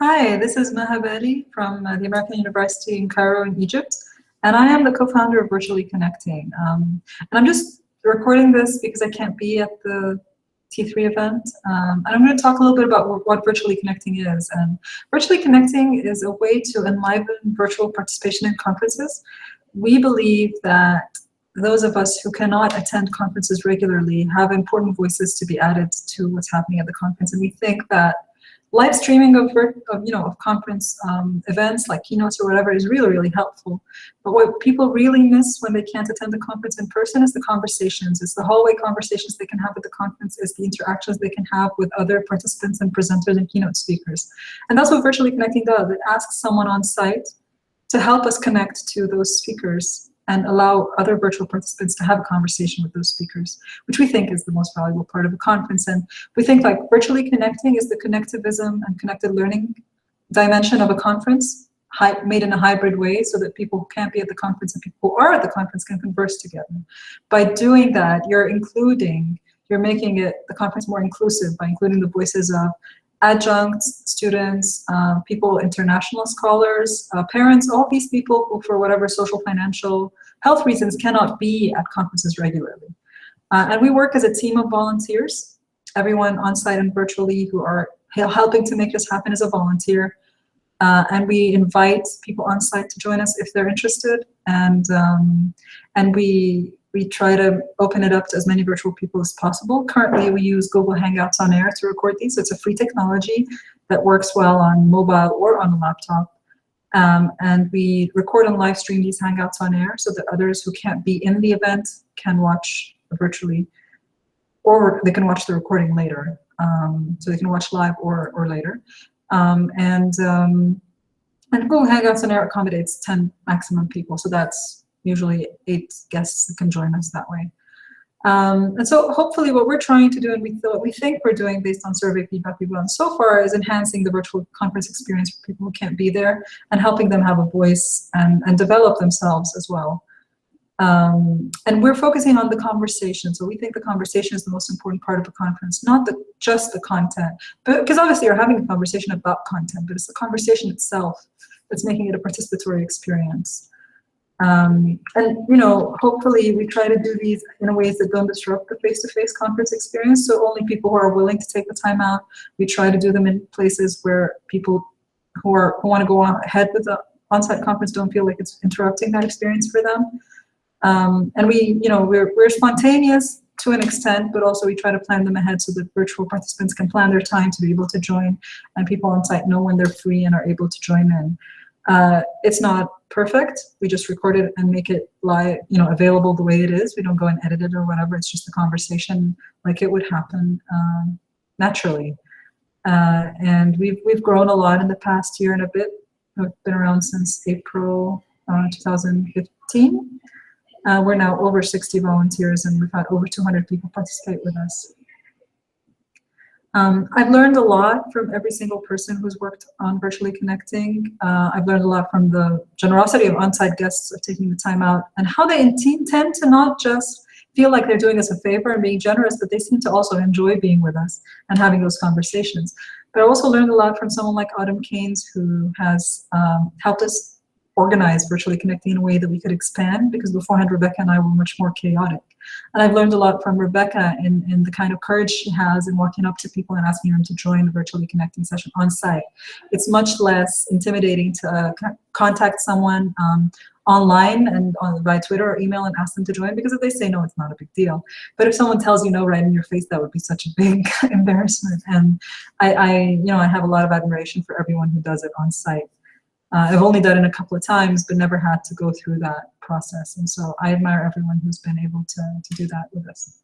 Hi, this is Mahabedi from the American University in Cairo in Egypt, and I am the co-founder of Virtually Connecting. And I'm just recording this because I can't be at the T3 event. And I'm going to talk a little bit about what Virtually Connecting is. And Virtually Connecting is a way to enliven virtual participation in conferences. We believe that those of us who cannot attend conferences regularly have important voices to be added to what's happening at the conference. And we think that live streaming of conference events like keynotes or whatever is really, really helpful. But what people really miss when they can't attend the conference in person is the conversations. It's the hallway conversations they can have at the conference. It's the interactions they can have with other participants and presenters and keynote speakers. And that's what Virtually Connecting does. It asks someone on site to help us connect to those speakers and allow other virtual participants to have a conversation with those speakers, which we think is the most valuable part of the conference. And we think like Virtually Connecting is the connectivism and connected learning dimension of a conference, made in a hybrid way so that people who can't be at the conference and people who are at the conference can converse together. By doing that, you're making the conference more inclusive by including the voices of adjuncts, students, people, international scholars, parents, all these people who for whatever social, financial, health reasons cannot be at conferences regularly. And we work as a team of volunteers. Everyone on site and virtually who are helping to make this happen is a volunteer. And we invite people on site to join us if they're interested. And we try to open it up to as many virtual people as possible. Currently, we use Google Hangouts on Air to record these. So it's a free technology that works well on mobile or on a laptop. And we record and live stream these Hangouts on Air so that others who can't be in the event can watch virtually, or they can watch the recording later. So they can watch live or later. And Google Hangouts on Air accommodates 10 maximum people. So that's usually 8 guests that can join us that way. And so hopefully what we're trying to do, and what we think we're doing based on survey feedback we've done so far, is enhancing the virtual conference experience for people who can't be there and helping them have a voice and develop themselves as well. And we're focusing on the conversation. So we think the conversation is the most important part of the conference, not just the content. Because obviously you're having a conversation about content, but it's the conversation itself that's making it a participatory experience. And hopefully we try to do these in ways that don't disrupt the face-to-face conference experience. So only people who are willing to take the time out. We try to do them in places where people who want to go ahead with the on-site conference don't feel like it's interrupting that experience for them. And we're spontaneous to an extent, but also we try to plan them ahead so that virtual participants can plan their time to be able to join, and people on site know when they're free and are able to join in. It's not perfect. We just record it and make it live, available the way it is. We don't go and edit it or whatever. It's just a conversation like it would happen naturally. And we've grown a lot in the past year and a bit. We've been around since April 2015. We're now over 60 volunteers, and we've had over 200 people participate with us. I've learned a lot from every single person who's worked on Virtually Connecting. I've learned a lot from the generosity of on-site guests of taking the time out, and how they tend to not just feel like they're doing us a favor and being generous, but they seem to also enjoy being with us and having those conversations. But I also learned a lot from someone like Autumn Keynes, who has helped us organize Virtually Connecting in a way that we could expand, because beforehand Rebecca and I were much more chaotic. And I've learned a lot from Rebecca in the kind of courage she has in walking up to people and asking them to join the Virtually Connecting session on site. It's much less intimidating to contact someone online and by Twitter or email and ask them to join, because if they say no, it's not a big deal. But if someone tells you no right in your face, that would be such a big embarrassment. And I have a lot of admiration for everyone who does it on site. I've only done it a couple of times, but never had to go through that process. And so I admire everyone who's been able to do that with us.